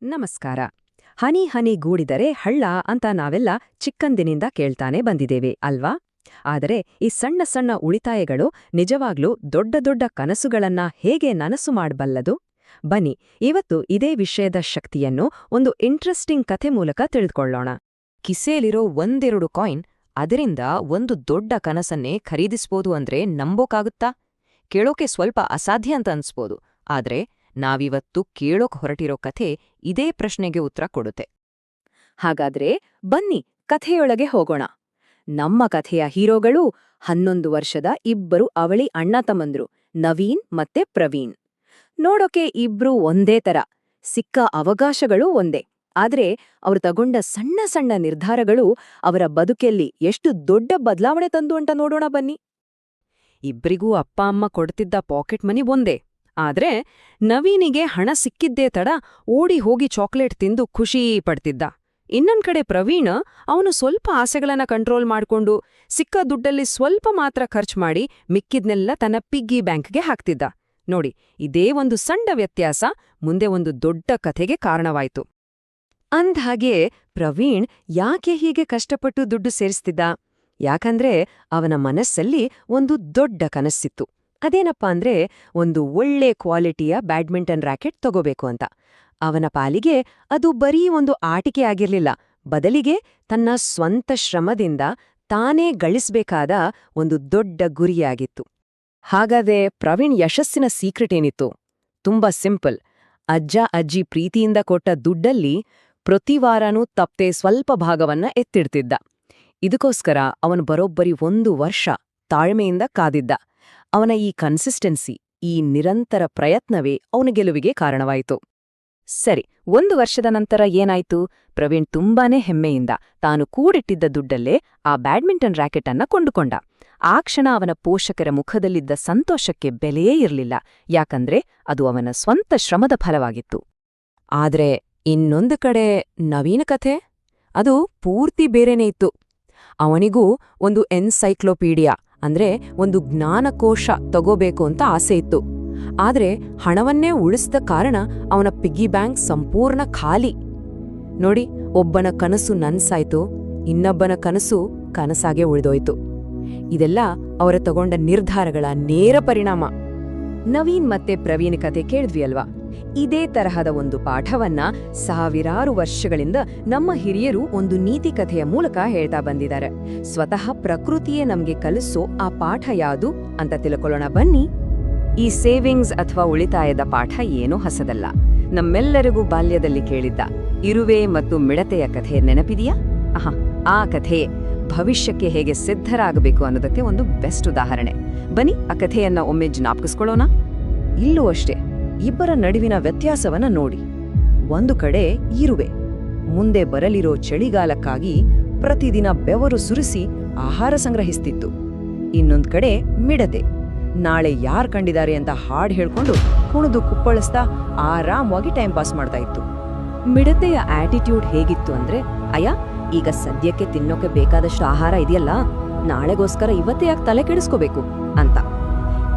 ನಮಸ್ಕಾರ. ಹನಿ ಹನಿ ಗೂಡಿದರೆ ಹಳ್ಳ ಅಂತ ನಾವೆಲ್ಲ ಚಿಕ್ಕಂದಿನಿಂದ ಕೇಳ್ತಾನೆ ಬಂದಿದ್ದೇವೆ ಅಲ್ವಾ? ಆದರೆ ಈ ಸಣ್ಣ ಸಣ್ಣ ಉಳಿತಾಯಗಳು ನಿಜವಾಗ್ಲೂ ದೊಡ್ಡ ದೊಡ್ಡ ಕನಸುಗಳನ್ನ ಹೇಗೆ ನನಸು ಮಾಡಬಲ್ಲದು? ಬನ್ನಿ, ಇವತ್ತು ಇದೇ ವಿಷಯದ ಶಕ್ತಿಯನ್ನು ಒಂದು ಇಂಟ್ರೆಸ್ಟಿಂಗ್ ಕಥೆ ಮೂಲಕ ತಿಳಿದುಕೊಳ್ಳೋಣ. ಕಿಸೇಲಿರೋ ಒಂದೆರಡು ಕಾಯಿನ್, ಅದರಿಂದ ಒಂದು ದೊಡ್ಡ ಕನಸನ್ನೇ ಖರೀದಿಸ್ಬೋದು ಅಂದ್ರೆ ನಂಬೋಕಾಗುತ್ತಾ? ಕೇಳೋಕೆ ಸ್ವಲ್ಪ ಅಸಾಧ್ಯ ಅಂತ ಅನ್ಸ್ಬೋದು, ಆದ್ರೆ ನಾವಿವತ್ತು ಕೇಳೋಕ್ ಹೊರಟಿರೋ ಕಥೆ ಇದೇ ಪ್ರಶ್ನೆಗೆ ಉತ್ತರ ಕೊಡುತ್ತೆ. ಹಾಗಾದ್ರೆ ಬನ್ನಿ ಕಥೆಯೊಳಗೆ ಹೋಗೋಣ. ನಮ್ಮ ಕಥೆಯ ಹೀರೋಗಳು 11 ವರ್ಷದ ಇಬ್ಬರು ಅವಳಿ ಅಣ್ಣ ತಮ್ಮಂದ್ರು, ನವೀನ್ ಮತ್ತೆ ಪ್ರವೀಣ್. ನೋಡೋಕೆ ಇಬ್ರು ಒಂದೇ ತರ, ಸಿಕ್ಕ ಅವಕಾಶಗಳೂ ಒಂದೇ. ಆದ್ರೆ ಅವ್ರು ತಗೊಂಡ ಸಣ್ಣ ಸಣ್ಣ ನಿರ್ಧಾರಗಳು ಅವರ ಬದುಕಲ್ಲಿ ಎಷ್ಟು ದೊಡ್ಡ ಬದಲಾವಣೆ ತಂದು ಅಂತ ನೋಡೋಣ ಬನ್ನಿ. ಇಬ್ರಿಗೂ ಅಪ್ಪ ಅಮ್ಮ ಕೊಡ್ತಿದ್ದ ಪಾಕೆಟ್ ಮನಿ ಒಂದೇ. ಆದ್ರೆ ನವೀನಿಗೆ ಹಣ ಸಿಕ್ಕಿದ್ದೇ ತಡ ಓಡಿ ಹೋಗಿ ಚಾಕ್ಲೇಟ್ ತಿಂದು ಖುಷಿ ಪಡ್ತಿದ್ದ. ಇನ್ನೊಂದ್ ಕಡೆ ಪ್ರವೀಣ್, ಅವನು ಸ್ವಲ್ಪ ಆಸೆಗಳನ್ನ ಕಂಟ್ರೋಲ್ ಮಾಡ್ಕೊಂಡು ಸಿಕ್ಕ ದುಡ್ಡಲ್ಲಿ ಸ್ವಲ್ಪ ಮಾತ್ರ ಖರ್ಚು ಮಾಡಿ ಮಿಕ್ಕಿದ್ನೆಲ್ಲ ತನ್ನ ಪಿಗ್ಗಿ ಬ್ಯಾಂಕ್ಗೆ ಹಾಕ್ತಿದ್ದ. ನೋಡಿ, ಇದೇ ಒಂದು ಸಣ್ಣ ವ್ಯತ್ಯಾಸ ಮುಂದೆ ಒಂದು ದೊಡ್ಡ ಕಥೆಗೆ ಕಾರಣವಾಯ್ತು. ಅಂದ್ಹಾಗೆ ಪ್ರವೀಣ್ ಯಾಕೆ ಹೀಗೆ ಕಷ್ಟಪಟ್ಟು ದುಡ್ಡು ಸೇರಿಸ್ತಿದ್ದ? ಯಾಕಂದ್ರೆ ಅವನ ಮನಸ್ಸಲ್ಲಿ ಒಂದು ದೊಡ್ಡ ಕನಸ್ಸಿತ್ತು. ಅದೇನಪ್ಪಾ ಅಂದ್ರೆ ಒಂದು ಒಳ್ಳೆ ಕ್ವಾಲಿಟಿಯ ಬ್ಯಾಡ್ಮಿಂಟನ್ ರ್ಯಾಕೆಟ್ ತಗೋಬೇಕು ಅಂತ. ಅವನ ಪಾಲಿಗೆ ಅದು ಬರೀ ಒಂದು ಆಟಿಕೆ ಆಗಿರ್ಲಿಲ್ಲ, ಬದಲಿಗೆ ತನ್ನ ಸ್ವಂತ ಶ್ರಮದಿಂದ ತಾನೇ ಗಳಿಸ್ಬೇಕಾದ ಒಂದು ದೊಡ್ಡ ಗುರಿಯಾಗಿತ್ತು. ಹಾಗಾದ್ರೆ ಪ್ರವೀಣ್ ಯಶಸ್ಸಿನ ಸೀಕ್ರೆಟ್ ಏನಿತ್ತು? ತುಂಬಾ ಸಿಂಪಲ್. ಅಜ್ಜ ಅಜ್ಜಿ ಪ್ರೀತಿಯಿಂದ ಕೊಟ್ಟ ದುಡ್ಡಲ್ಲಿ ಪ್ರತಿವಾರನೂ ತಪ್ಪದೆ ಸ್ವಲ್ಪ ಭಾಗವನ್ನ ಎತ್ತಿಡ್ತಿದ್ದ. ಇದಕ್ಕೋಸ್ಕರ ಅವನು ಬರೋಬ್ಬರಿ 1 ವರ್ಷ ತಾಳ್ಮೆಯಿಂದ ಕಾದಿದ್ದ. ಅವನ ಈ ಕನ್ಸಿಸ್ಟೆನ್ಸಿ, ಈ ನಿರಂತರ ಪ್ರಯತ್ನವೇ ಅವನ ಗೆಲುವಿಗೆ ಕಾರಣವಾಯಿತು. ಸರಿ, 1 ವರ್ಷದ ನಂತರ ಏನಾಯ್ತು? ಪ್ರವೀಣ್ ತುಂಬಾನೇ ಹೆಮ್ಮೆಯಿಂದ ತಾನು ಕೂಡಿಟ್ಟಿದ್ದ ದುಡ್ಡಲ್ಲೇ ಆ ಬ್ಯಾಡ್ಮಿಂಟನ್ ರ್ಯಾಕೆಟ್ ಅನ್ನ ಕೊಂಡುಕೊಂಡ. ಆ ಕ್ಷಣ ಅವನ ಪೋಷಕರ ಮುಖದಲ್ಲಿದ್ದ ಸಂತೋಷಕ್ಕೆ ಬೆಲೆಯೇ ಇರಲಿಲ್ಲ, ಯಾಕಂದ್ರೆ ಅದು ಅವನ ಸ್ವಂತ ಶ್ರಮದ ಫಲವಾಗಿತ್ತು. ಆದ್ರೆ ಇನ್ನೊಂದು ಕಡೆ ನವೀನ ಕಥೆ, ಅದು ಪೂರ್ತಿ ಬೇರೆನೇ ಇತ್ತು. ಅವನಿಗೂ ಒಂದು ಎನ್ಸೈಕ್ಲೋಪೀಡಿಯಾ ಅಂದ್ರೆ ಒಂದು ಜ್ಞಾನಕೋಶ ತಗೋಬೇಕು ಅಂತ ಆಸೆ ಇತ್ತು. ಆದ್ರೆ ಹಣವನ್ನೇ ಉಳಿಸಿದ ಕಾರಣ ಅವನ ಪಿಗ್ಗಿ ಬ್ಯಾಂಕ್ ಸಂಪೂರ್ಣ ಖಾಲಿ. ನೋಡಿ, ಒಬ್ಬನ ಕನಸು ನನ್ಸಾಯ್ತು, ಇನ್ನೊಬ್ಬನ ಕನಸು ಕನಸಾಗೆ ಉಳಿದೋಯ್ತು. ಇದೆಲ್ಲ ಅವರ ತಗೊಂಡ ನಿರ್ಧಾರಗಳ ನೇರ ಪರಿಣಾಮ. ನವೀನ್ ಮತ್ತೆ ಪ್ರವೀಣ್ ಕತೆ ಕೇಳಿದ್ವಿ ಅಲ್ವಾ? ಇದೇ ತರಹದ ಒಂದು ಪಾಠವನ್ನ ಸಾವಿರಾರು ವರ್ಷಗಳಿಂದ ನಮ್ಮ ಹಿರಿಯರು ಒಂದು ನೀತಿ ಕಥೆಯ ಮೂಲಕ ಹೇಳ್ತಾ ಬಂದಿದ್ದಾರೆ. ಸ್ವತಃ ಪ್ರಕೃತಿಯೇ ನಮ್ಗೆ ಕಲಿಸೋ ಆ ಪಾಠ ಯಾವುದು ಅಂತ ತಿಳ್ಕೊಳ್ಳೋಣ ಬನ್ನಿ. ಈ ಸೇವಿಂಗ್ಸ್ ಅಥವಾ ಉಳಿತಾಯದ ಪಾಠ ಏನೂ ಹೊಸದಲ್ಲ. ನಮ್ಮೆಲ್ಲರಿಗೂ ಬಾಲ್ಯದಲ್ಲಿ ಕೇಳಿದ್ದ ಇರುವೆ ಮತ್ತು ಮಿಡತೆಯ ಕಥೆ ನೆನಪಿದೆಯಾ? ಆ ಕಥೆ ಭವಿಷ್ಯಕ್ಕೆ ಹೇಗೆ ಸಿದ್ಧರಾಗಬೇಕು ಅನ್ನೋದಕ್ಕೆ ಒಂದು ಬೆಸ್ಟ್ ಉದಾಹರಣೆ. ಬನ್ನಿ ಆ ಕಥೆಯನ್ನ ಒಮ್ಮೆ ಜ್ಞಾಪಿಸ್ಕೊಳ್ಳೋಣ. ಇಲ್ಲೂ ಅಷ್ಟೇ, ಇಬ್ಬರ ನಡುವಿನ ವ್ಯತ್ಯಾಸವನ್ನ ನೋಡಿ. ಒಂದು ಕಡೆ ಇರುವೆ ಮುಂದೆ ಬರಲಿರೋ ಚಳಿಗಾಲಕ್ಕಾಗಿ ಪ್ರತಿದಿನ ಬೆವರು ಸುರಿಸಿ ಆಹಾರ ಸಂಗ್ರಹಿಸ್ತಿತ್ತು. ಇನ್ನೊಂದ್ ಕಡೆ ಮಿಡತೆ ನಾಳೆ ಯಾರ್ ಕಂಡಿದ್ದಾರೆ ಅಂತ ಹಾಡ್ ಹೇಳ್ಕೊಂಡು ಕುಣಿದು ಕುಪ್ಪಳಿಸ್ತಾ ಆರಾಮವಾಗಿ ಟೈಮ್ ಪಾಸ್ ಮಾಡ್ತಾ ಇತ್ತು. ಮಿಡತೆಯ ಆಟಿಟ್ಯೂಡ್ ಹೇಗಿತ್ತು ಅಂದ್ರೆ, ಅಯ್ಯ, ಈಗ ಸದ್ಯಕ್ಕೆ ತಿನ್ನೋಕೆ ಬೇಕಾದಷ್ಟು ಆಹಾರ ಇದೆಯಲ್ಲ, ನಾಳೆಗೋಸ್ಕರ ಇವತ್ತೇ ಯಾಕೆ ತಲೆ ಕೆಡಿಸ್ಕೋಬೇಕು ಅಂತ.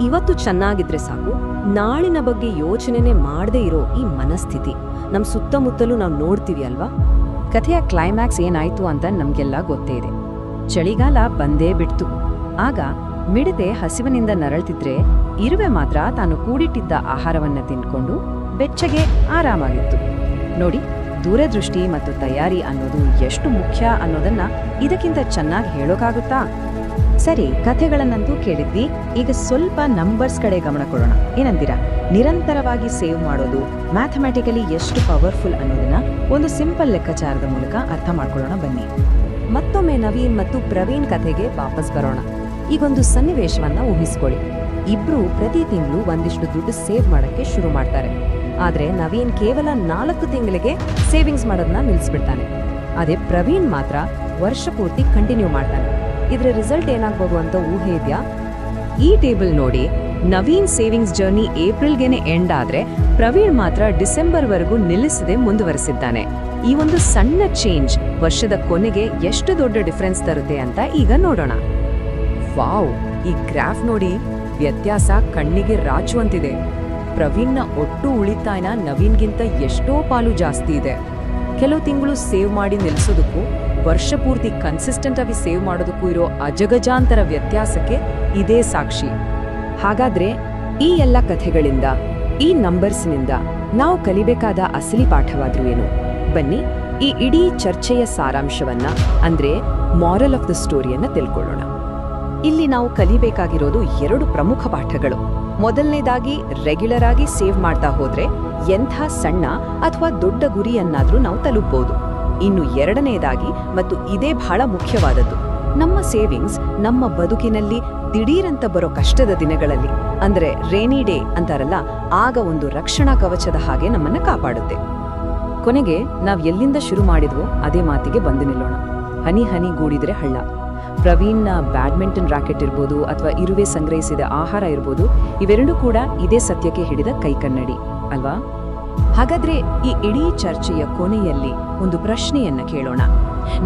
ಇವತ್ತು ಚೆನ್ನಾಗಿದ್ರೆ ಸಾಕು, ನಾಳಿನ ಬಗ್ಗೆ ಯೋಚನೆನೇ ಮಾಡದೇ ಇರೋ ಈ ಮನಸ್ಥಿತಿ ನಮ್ ಸುತ್ತಮುತ್ತಲೂ ನಾವು ನೋಡ್ತೀವಿ ಅಲ್ವಾ? ಕಥೆಯ ಕ್ಲೈಮ್ಯಾಕ್ಸ್ ಏನಾಯ್ತು ಅಂತ ನಮ್ಗೆಲ್ಲ ಗೊತ್ತೇ ಇದೆ. ಚಳಿಗಾಲ ಬಂದೇ ಬಿಡ್ತು. ಆಗ ಮಿಡತೆ ಹಸಿವಿನಿಂದ ನರಳ್ತಿದ್ರೆ, ಇರುವೆ ಮಾತ್ರ ತಾನು ಕೂಡಿಟ್ಟಿದ್ದ ಆಹಾರವನ್ನ ತಿನ್ಕೊಂಡು ಬೆಚ್ಚಗೆ ಆರಾಮಾಗಿತ್ತು. ನೋಡಿ, ದೂರದೃಷ್ಟಿ ಮತ್ತು ತಯಾರಿ ಅನ್ನೋದು ಎಷ್ಟು ಮುಖ್ಯ ಅನ್ನೋದನ್ನ ಇದಕ್ಕಿಂತ ಚೆನ್ನಾಗಿ ಹೇಳೋಕಾಗುತ್ತಾ? ಸರಿ, ಕಥೆಗಳನ್ನಂತೂ ಕೇಳಿದ್ವಿ. ಈಗ ಸ್ವಲ್ಪ ನಂಬರ್ಸ್ ಕಡೆ ಗಮನ ಕೊಡೋಣ. ಏನಂತೀರಾ? ನಿರಂತರವಾಗಿ ಸೇವ್ ಮಾಡೋದು ಮ್ಯಾಥಮೆಟಿಕಲಿ ಎಷ್ಟು ಪವರ್ಫುಲ್ ಅನ್ನೋದನ್ನ ಒಂದು ಸಿಂಪಲ್ ಲೆಕ್ಕಾಚಾರದ ಮೂಲಕ ಅರ್ಥ ಮಾಡ್ಕೊಳ್ಳೋಣ ಬನ್ನಿ. ಮತ್ತೊಮ್ಮೆ ನವೀನ್ ಮತ್ತು ಪ್ರವೀಣ್ ಕಥೆಗೆ ವಾಪಸ್ ಬರೋಣ. ಈಗೊಂದು ಸನ್ನಿವೇಶವನ್ನ ಊಹಿಸ್ಕೊಳ್ಳಿ. ಇಬ್ರು ಪ್ರತಿ ತಿಂಗಳು ಒಂದಿಷ್ಟು ದುಡ್ಡು ಸೇವ್ ಮಾಡಕ್ಕೆ ಶುರು ಮಾಡ್ತಾರೆ. ಆದ್ರೆ ನವೀನ್ ಕೇವಲ 4 ತಿಂಗಳಿಗೆ ಸೇವಿಂಗ್ಸ್ ಮಾಡೋದನ್ನ ನಿಲ್ಲಿಸ್ಬಿಡ್ತಾನೆ. ಅದೇ ಪ್ರವೀಣ್ ಮಾತ್ರ ವರ್ಷ ಪೂರ್ತಿ ಕಂಟಿನ್ಯೂ ಮಾಡ್ತಾನೆ. ಇದ್ರ ರಿಸಲ್ಟ್ ಏನಾಗ್ಬೋದು ಅಂತ ಊಹೆ ಇದೆಯಾ? ಈ ಟೇಬಲ್ ನೋಡಿ. ನವೀನ್ ಸೇವಿಂಗ್ಸ್ ಜರ್ನಿ ಏಪ್ರಿಲ್ಗೆನೆ ಎಂಡ್ ಆದ್ರೆ ಪ್ರವೀಣ್ ಮಾತ್ರ ಡಿಸೆಂಬರ್ವರೆಗೂ ನಿಲ್ಲಿಸದೆ ಮುಂದುವರೆಸಿದ್ದಾನೆ. ಈ ಒಂದು ಸಣ್ಣ ಚೇಂಜ್ ವರ್ಷದ ಕೊನೆಗೆ ಎಷ್ಟು ದೊಡ್ಡ ಡಿಫರೆನ್ಸ್ ತರುತ್ತೆ ಅಂತ ಈಗ ನೋಡೋಣ. ವಾವ್, ಈ ಗ್ರಾಫ್ ನೋಡಿ, ವ್ಯತ್ಯಾಸ ಕಣ್ಣಿಗೆ ರಾಚುವಂತಿದೆ. ಪ್ರವೀಣ್ನ ಒಟ್ಟು ಉಳಿತಾಯನ ನವೀನ್ಗಿಂತ ಎಷ್ಟೋ ಪಾಲು ಜಾಸ್ತಿ ಇದೆ. ಕೆಲವು ತಿಂಗಳು ಸೇವ್ ಮಾಡಿ ನಿಲ್ಲಿಸೋದಕ್ಕೂ ವರ್ಷ ಪೂರ್ತಿ ಕನ್ಸಿಸ್ಟೆಂಟ್ ಆಗಿ ಸೇವ್ ಮಾಡೋದಕ್ಕೂ ಇರೋ ಅಜಗಜಾಂತರ ವ್ಯತ್ಯಾಸಕ್ಕೆ ಇದೇ ಸಾಕ್ಷಿ. ಹಾಗಾದ್ರೆ ಈ ಎಲ್ಲ ಕಥೆಗಳಿಂದ, ಈ ನಂಬರ್ಸ್ನಿಂದ ನಾವು ಕಲಿಬೇಕಾದ ಅಸಲಿ ಪಾಠವಾದ್ರೂ ಏನು? ಬನ್ನಿ ಈ ಇಡೀ ಚರ್ಚೆಯ ಸಾರಾಂಶವನ್ನ, ಅಂದ್ರೆ ಮಾರಲ್ ಆಫ್ ದ ಸ್ಟೋರಿಯನ್ನ ತಿಳ್ಕೊಳ್ಳೋಣ. ಇಲ್ಲಿ ನಾವು ಕಲಿಬೇಕಾಗಿರೋದು 2 ಪ್ರಮುಖ ಪಾಠಗಳು. ಮೊದಲನೇದಾಗಿ, ರೆಗ್ಯುಲರ್ ಆಗಿ ಸೇವ್ ಮಾಡ್ತಾ ಹೋದ್ರೆ ಎಂಥ ಸಣ್ಣ ಅಥವಾ ದೊಡ್ಡ ಗುರಿಯನ್ನಾದ್ರೂ ನಾವು ತಲುಪಬಹುದು. ಇನ್ನು ಎರಡನೇದಾಗಿ, ಮತ್ತು ಇದೇ ಬಹಳ ಮುಖ್ಯವಾದದ್ದು, ನಮ್ಮ ಸೇವಿಂಗ್ಸ್ ನಮ್ಮ ಬದುಕಿನಲ್ಲಿ ದಿಢೀರಂತ ಬರೋ ಕಷ್ಟದ ದಿನಗಳಲ್ಲಿ, ಅಂದ್ರೆ ರೇನಿ ಡೇ ಅಂತಾರಲ್ಲ, ಆಗ ಒಂದು ರಕ್ಷಣಾ ಕವಚದ ಹಾಗೆ ನಮ್ಮನ್ನ ಕಾಪಾಡುತ್ತೆ. ಕೊನೆಗೆ ನಾವ್ ಎಲ್ಲಿಂದ ಶುರು ಮಾಡಿದ್ವೋ ಅದೇ ಮಾತಿಗೆ ಬಂದು ನಿಲ್ಲೋಣ. ಹನಿ ಹನಿ ಗೂಡಿದ್ರೆ ಹಳ್ಳ. ಪ್ರವೀಣ್ನ ಬ್ಯಾಡ್ಮಿಂಟನ್ ರಾಕೆಟ್ ಇರ್ಬೋದು ಅಥವಾ ಇರುವೆ ಸಂಗ್ರಹಿಸಿದ ಆಹಾರ ಇರ್ಬೋದು, ಇವೆರಡೂ ಕೂಡ ಇದೇ ಸತ್ಯಕ್ಕೆ ಹಿಡಿದ ಕೈಕನ್ನಡಿ ಅಲ್ವಾ? ಹಾಗಾದ್ರೆ ಈ ಇಡೀ ಚರ್ಚೆಯ ಕೊನೆಯಲ್ಲಿ ಒಂದು ಪ್ರಶ್ನೆಯನ್ನ ಕೇಳೋಣ.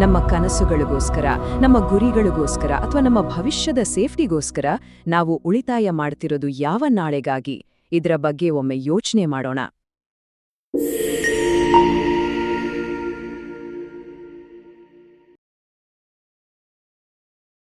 ನಮ್ಮ ಕನಸುಗಳಿಗೋಸ್ಕರ, ನಮ್ಮ ಗುರಿಗಳಿಗೋಸ್ಕರ ಅಥವಾ ನಮ್ಮ ಭವಿಷ್ಯದ ಸೇಫ್ಟಿಗೋಸ್ಕರ ನಾವು ಉಳಿತಾಯ ಮಾಡ್ತಿರೋದು ಯಾವ ನಾಳೆಗಾಗಿ? ಇದರ ಬಗ್ಗೆ ಒಮ್ಮೆ ಯೋಚನೆ ಮಾಡೋಣ.